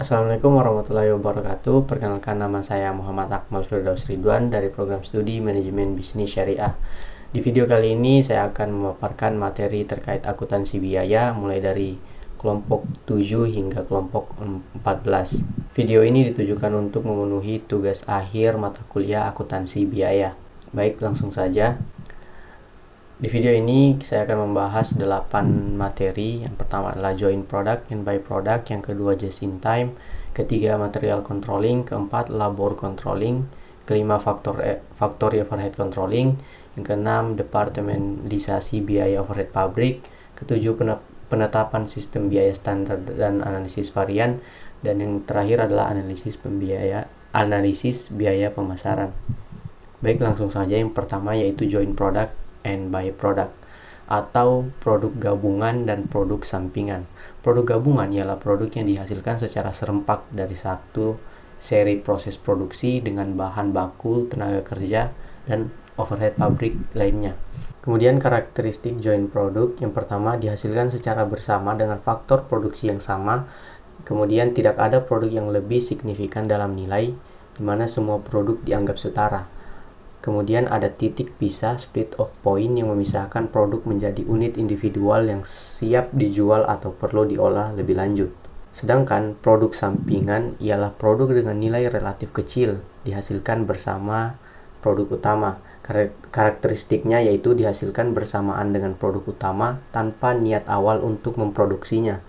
Assalamualaikum warahmatullahi wabarakatuh. Perkenalkan, nama saya Muhammad Akmal Firdaus Ridwan dari program studi Manajemen Bisnis Syariah. Di video kali ini saya akan memaparkan materi terkait akuntansi biaya mulai dari kelompok 7 hingga kelompok 14. Video ini ditujukan untuk memenuhi tugas akhir mata kuliah akuntansi biaya. Baik, langsung saja. Di video ini saya akan membahas 8 materi. Yang pertama adalah joint product and by product, yang kedua just in time, ketiga material controlling, keempat labor controlling, kelima factory overhead controlling, yang keenam departementalisasi biaya overhead pabrik, ketujuh penetapan sistem biaya standar dan analisis varian, dan yang terakhir adalah analisis biaya pemasaran. Baik, langsung saja. Yang pertama yaitu joint product and by product, atau produk gabungan dan produk sampingan. Produk gabungan ialah produk yang dihasilkan secara serempak dari satu seri proses produksi dengan bahan baku, tenaga kerja, dan overhead pabrik lainnya. Kemudian karakteristik joint product, yang pertama dihasilkan secara bersama dengan faktor produksi yang sama. Kemudian tidak ada produk yang lebih signifikan dalam nilai, di mana semua produk dianggap setara. Kemudian ada titik pisah split off point yang memisahkan produk menjadi unit individual yang siap dijual atau perlu diolah lebih lanjut. Sedangkan produk sampingan ialah produk dengan nilai relatif kecil dihasilkan bersama produk utama. Karakteristiknya yaitu dihasilkan bersamaan dengan produk utama tanpa niat awal untuk memproduksinya.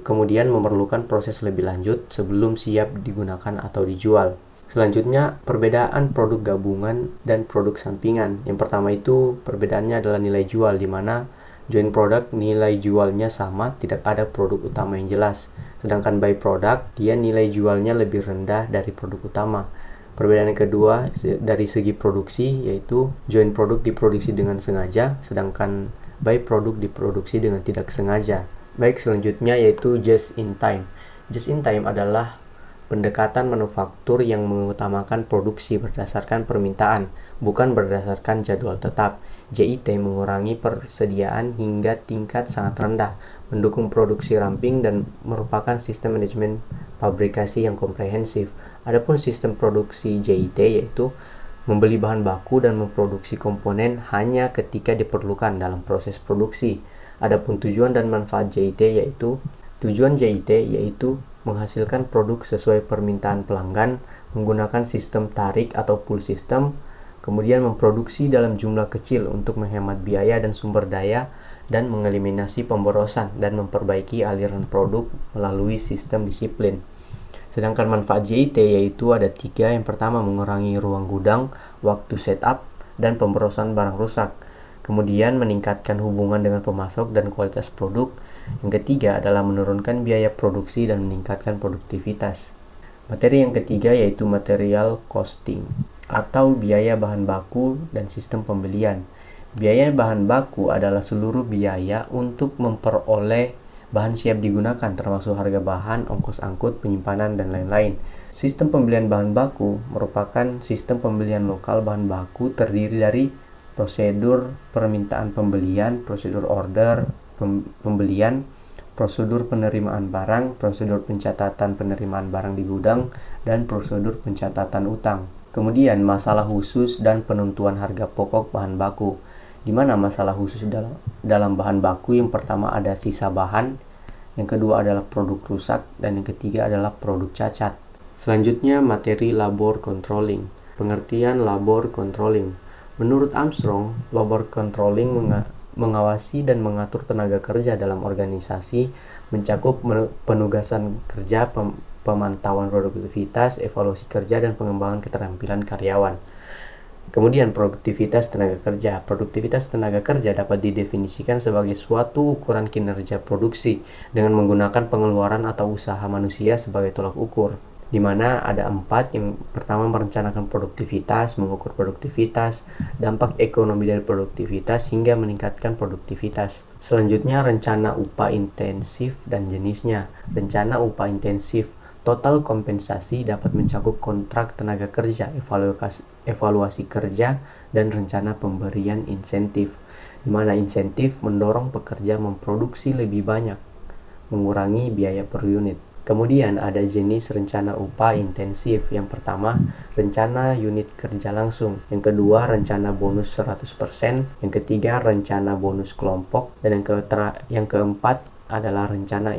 Kemudian memerlukan proses lebih lanjut sebelum siap digunakan atau dijual. Selanjutnya, perbedaan produk gabungan dan produk sampingan. Yang pertama itu perbedaannya adalah nilai jual, di mana joint product nilai jualnya sama, tidak ada produk utama yang jelas. Sedangkan by product, dia nilai jualnya lebih rendah dari produk utama. Perbedaan yang kedua dari segi produksi, yaitu joint product diproduksi dengan sengaja, sedangkan by product diproduksi dengan tidak sengaja. Baik, selanjutnya yaitu just in time. Just in time adalah pendekatan manufaktur yang mengutamakan produksi berdasarkan permintaan, bukan berdasarkan jadwal tetap. JIT mengurangi persediaan hingga tingkat sangat rendah, mendukung produksi ramping, dan merupakan sistem manajemen fabrikasi yang komprehensif. Adapun sistem produksi JIT yaitu membeli bahan baku dan memproduksi komponen hanya ketika diperlukan dalam proses produksi. Adapun tujuan dan manfaat JIT yaitu menghasilkan produk sesuai permintaan pelanggan menggunakan sistem tarik atau pull system, kemudian memproduksi dalam jumlah kecil untuk menghemat biaya dan sumber daya, dan mengeliminasi pemborosan dan memperbaiki aliran produk melalui sistem disiplin. Sedangkan manfaat JIT yaitu ada 3. Yang pertama, mengurangi ruang gudang, waktu setup, dan pemborosan barang rusak. Kemudian meningkatkan hubungan dengan pemasok dan kualitas produk. Yang ketiga adalah menurunkan biaya produksi dan meningkatkan produktivitas. Materi yang ketiga yaitu material costing, atau biaya bahan baku dan sistem pembelian. Biaya bahan baku adalah seluruh biaya untuk memperoleh bahan siap digunakan, termasuk harga bahan, ongkos angkut, penyimpanan, dan lain-lain. Sistem pembelian bahan baku merupakan sistem pembelian lokal bahan baku, terdiri dari prosedur permintaan pembelian, prosedur order pembelian, prosedur penerimaan barang, prosedur pencatatan penerimaan barang di gudang, dan prosedur pencatatan utang. Kemudian masalah khusus dan penentuan harga pokok bahan baku, di mana masalah khusus dalam bahan baku yang pertama ada sisa bahan, yang kedua adalah produk rusak, dan yang ketiga adalah produk cacat. Selanjutnya materi labor controlling. Pengertian labor controlling. Menurut Armstrong, labor controlling mengawasi dan mengatur tenaga kerja dalam organisasi, mencakup penugasan kerja, pemantauan produktivitas, evaluasi kerja, dan pengembangan keterampilan karyawan. Kemudian produktivitas tenaga kerja. Produktivitas tenaga kerja dapat didefinisikan sebagai suatu ukuran kinerja produksi dengan menggunakan pengeluaran atau usaha manusia sebagai tolak ukur, di mana ada 4. Yang pertama, merencanakan produktivitas, mengukur produktivitas, dampak ekonomi dari produktivitas, hingga meningkatkan produktivitas. Selanjutnya, rencana upah intensif dan jenisnya. Rencana upah intensif, total kompensasi, dapat mencakup kontrak tenaga kerja, evaluasi kerja, dan rencana pemberian insentif, di mana insentif mendorong pekerja memproduksi lebih banyak, mengurangi biaya per unit. Kemudian ada jenis rencana upah intensif. Yang pertama, rencana unit kerja langsung. Yang kedua, rencana bonus 100%. Yang ketiga, rencana bonus kelompok. Dan yang keempat adalah rencana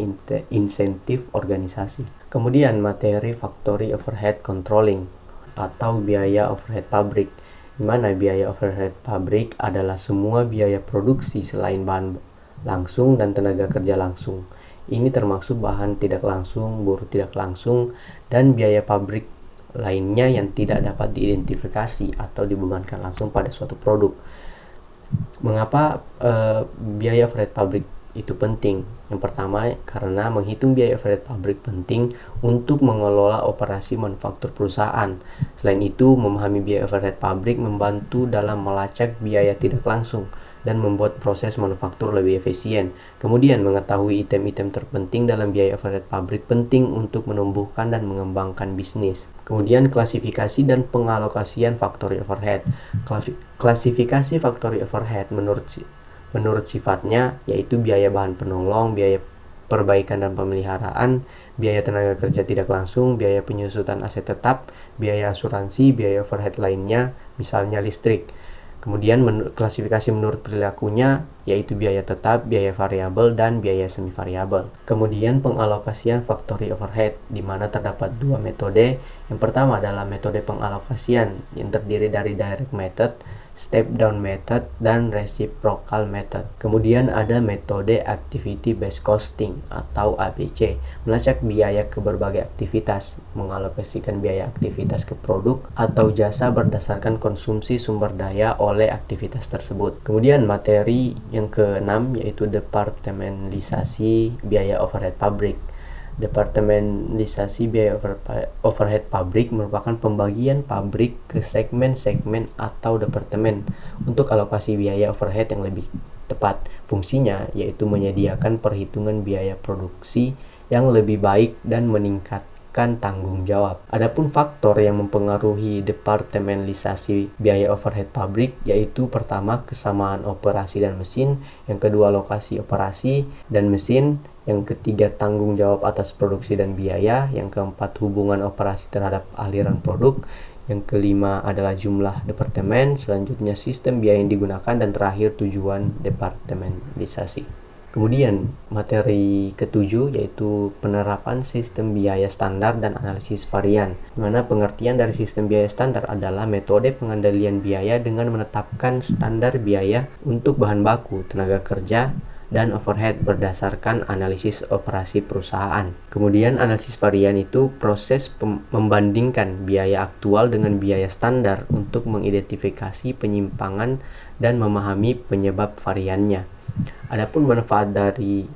insentif organisasi. Kemudian materi factory overhead controlling atau biaya overhead pabrik. Di mana biaya overhead pabrik adalah semua biaya produksi selain bahan langsung dan tenaga kerja langsung. Ini termasuk bahan tidak langsung, buruh tidak langsung, dan biaya pabrik lainnya yang tidak dapat diidentifikasi atau dibebankan langsung pada suatu produk. Mengapa biaya overhead pabrik itu penting? Yang pertama, karena menghitung biaya overhead pabrik penting untuk mengelola operasi manufaktur perusahaan. Selain itu, memahami biaya overhead pabrik membantu dalam melacak biaya tidak langsung dan membuat proses manufaktur lebih efisien. Kemudian, mengetahui item-item terpenting dalam biaya overhead pabrik penting untuk menumbuhkan dan mengembangkan bisnis. Kemudian, klasifikasi dan pengalokasian factory overhead. Klasifikasi factory overhead menurut sifatnya yaitu biaya bahan penolong, biaya perbaikan dan pemeliharaan, biaya tenaga kerja tidak langsung, biaya penyusutan aset tetap, biaya asuransi, biaya overhead lainnya, misalnya listrik. Kemudian klasifikasi menurut perilakunya yaitu biaya tetap, biaya variabel, dan biaya semi variabel. Kemudian pengalokasian factory overhead, di mana terdapat dua metode. Yang pertama adalah metode pengalokasian yang terdiri dari direct method, step down method, dan reciprocal method. Kemudian ada metode activity based costing atau ABC, melacak biaya ke berbagai aktivitas, mengalokasikan biaya aktivitas ke produk atau jasa berdasarkan konsumsi sumber daya oleh aktivitas tersebut. Kemudian materi yang keenam yaitu departementalisasi biaya overhead pabrik. Departementalisasi biaya overhead pabrik merupakan pembagian pabrik ke segmen-segmen atau departemen untuk alokasi biaya overhead yang lebih tepat. Fungsinya yaitu menyediakan perhitungan biaya produksi yang lebih baik dan meningkatkan tanggung jawab. Adapun faktor yang mempengaruhi departementalisasi biaya overhead pabrik yaitu pertama, kesamaan operasi dan mesin, yang kedua, lokasi operasi dan mesin, yang ketiga, tanggung jawab atas produksi dan biaya, yang keempat, hubungan operasi terhadap aliran produk, yang kelima adalah jumlah departemen, selanjutnya sistem biaya yang digunakan, dan terakhir tujuan departementalisasi. Kemudian materi ketujuh yaitu penerapan sistem biaya standar dan analisis varian, di mana pengertian dari sistem biaya standar adalah metode pengendalian biaya dengan menetapkan standar biaya untuk bahan baku, tenaga kerja, dan overhead berdasarkan analisis operasi perusahaan. Kemudian analisis varian itu proses membandingkan biaya aktual dengan biaya standar untuk mengidentifikasi penyimpangan dan memahami penyebab variannya. Adapun manfaat dari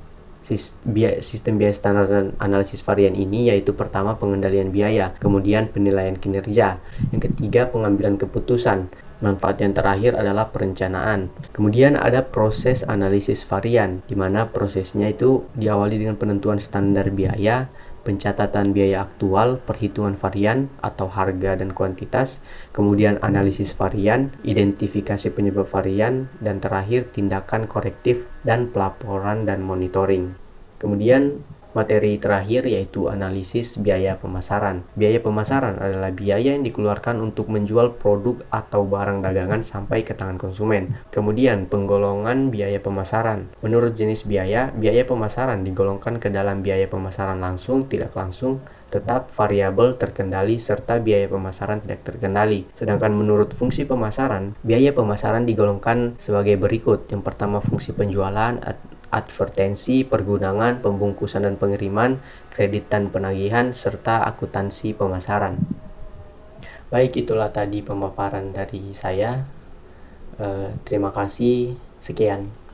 sistem biaya standar dan analisis varian ini yaitu pertama, pengendalian biaya, kemudian penilaian kinerja, yang ketiga, pengambilan keputusan. Manfaat yang terakhir adalah perencanaan. Kemudian ada proses analisis varian, di mana prosesnya itu diawali dengan penentuan standar biaya, pencatatan biaya aktual, perhitungan varian atau harga dan kuantitas, kemudian analisis varian, identifikasi penyebab varian, dan terakhir tindakan korektif dan pelaporan dan monitoring. Kemudian materi terakhir yaitu analisis biaya pemasaran. Biaya pemasaran adalah biaya yang dikeluarkan untuk menjual produk atau barang dagangan sampai ke tangan konsumen. Kemudian penggolongan biaya pemasaran. Menurut jenis biaya, biaya pemasaran digolongkan ke dalam biaya pemasaran langsung, tidak langsung, tetap, variabel, terkendali, serta biaya pemasaran tidak terkendali. Sedangkan menurut fungsi pemasaran, biaya pemasaran digolongkan sebagai berikut. Yang pertama, fungsi penjualan, advertensi, pergunangan, pembungkusan dan pengiriman, kredit dan penagihan, serta akuntansi pemasaran. Baik, itulah tadi pemaparan dari saya. Terima kasih. Sekian.